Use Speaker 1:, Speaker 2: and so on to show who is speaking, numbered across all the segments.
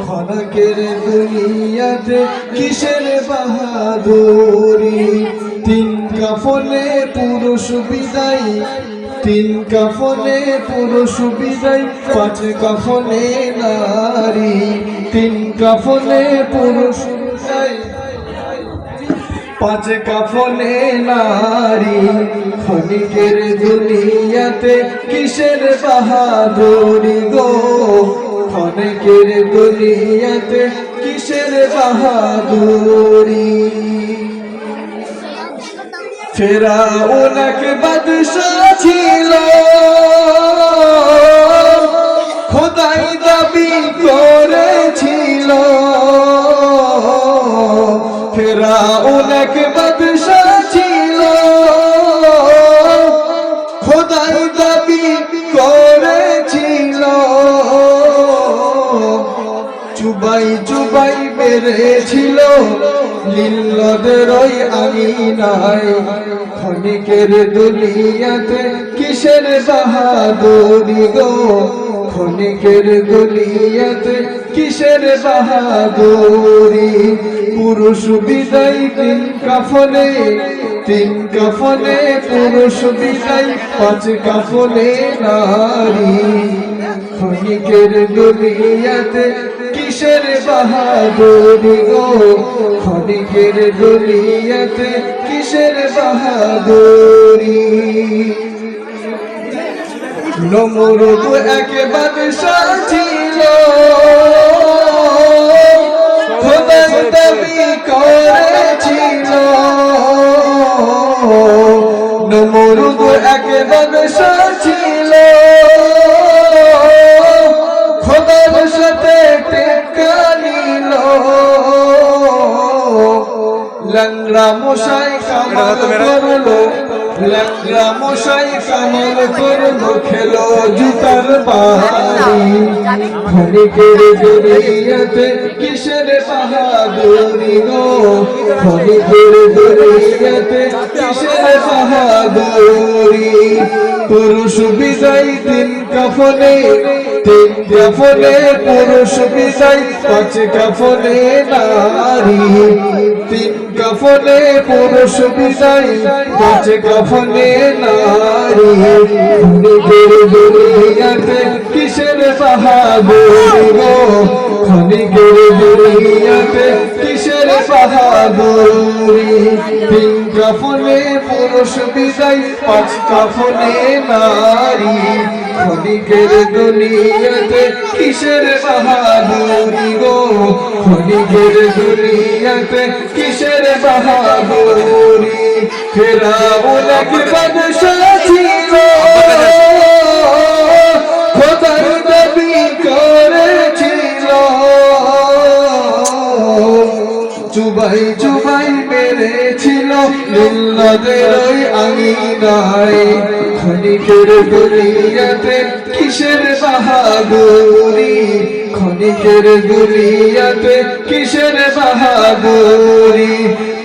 Speaker 1: খনকের দুনিয়াতে কিসের বাহাদুরি। তিন কাফনে পুরুষ বিদায়, তিন কাফনে পুরুষ বিদায়, পাঁচ কাফনে নারী। তিন কাফনে পুরুষ বিদায়, পাঁচ কাফনে নারী। ক্ষণিকের দুনিয়াতে কিসের বাহাদুরি গো, ক্ষণিকের দুনিয়াতে কিসের বাহাদুরি। ফেরাউন এক বাদশা ছিল, খোদাই দাবি করেছিল। ফেরাউন এক বাদশা ছিল, খোদাই দাবি করেছিল। চুবাই চুবাই বেড়েছিল লিল্লদের ওই আঙিনায়। ক্ষণিকের দুনিয়াতে কিসের বাহাদুরি গো, ক্ষণিকের দুনিয়াতে কিসের বাহাদুরি। পুরুষ বিদায় তিন কাফনে, তিন কাফনে পুরুষ বিদায়, পাঁচ কাফনে নারী। ক্ষণিকের দুনিয়াতে কিসের বাহাদুরি গো, ক্ষণিকের দুনিয়াতে কিসের বাহাদুরি। নমরুদ এক বাদশা ছিল, খোদার দাবি করেছিল। নমরুদ এক বাদশা ছিল, খোদার সাথে টেক্কা নিল। লংড়া মশাই কামাল করলো, লংড়া মশাই কামাল করলো, খেলো জুতার বাড়ি। ক্ষণিকের দুনিয়াতে কিসের বাহাদুরি গো, ক্ষণিকের দুনিয়াতে কিসের বাহাদুরি। পুরুষ বিদায় তিন কাফনে, তিন কাফনে পুরুষ বিদায়, পাঁচ কাফনে নারী। তিন কাফনে পুরুষ বিদায়, পাঁচ কাফনে নারী। ক্ষণিকের দুনিয়াতে কিসের বাহাদুরি গো, ক্ষণিকের দুনিয়াতে কিসের বাহাদুরি। তিন কাফনে পুরুষ বিদায়, পাঁচ কাফনে নারী। ক্ষণিকের দুনিয়াতে কিসের বাহাদুরি গো, ক্ষণিকের দুনিয়াতে কিসের বাহাদুরি। ফেরাউন এক বাদশা ছিল, খোদার দাবি করেছিল। চুবাই চুবাই মেরেছিল লিল্লদের ওই আঙিনায়। ক্ষণিকের দুনিয়াতে কিসের বাহাদুরি, ক্ষণিকের দুনিয়াতে কিসের বাহাদুরি।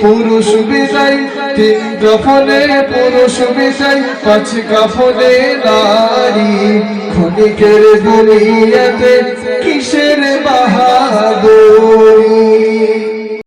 Speaker 1: পুরুষ বিদায় তিন কাফনে পুরুষ বিদায়, পাঁচ কাফনে নারী। ক্ষণিকের দুনিয়াতে কিসের বাহাদুরি।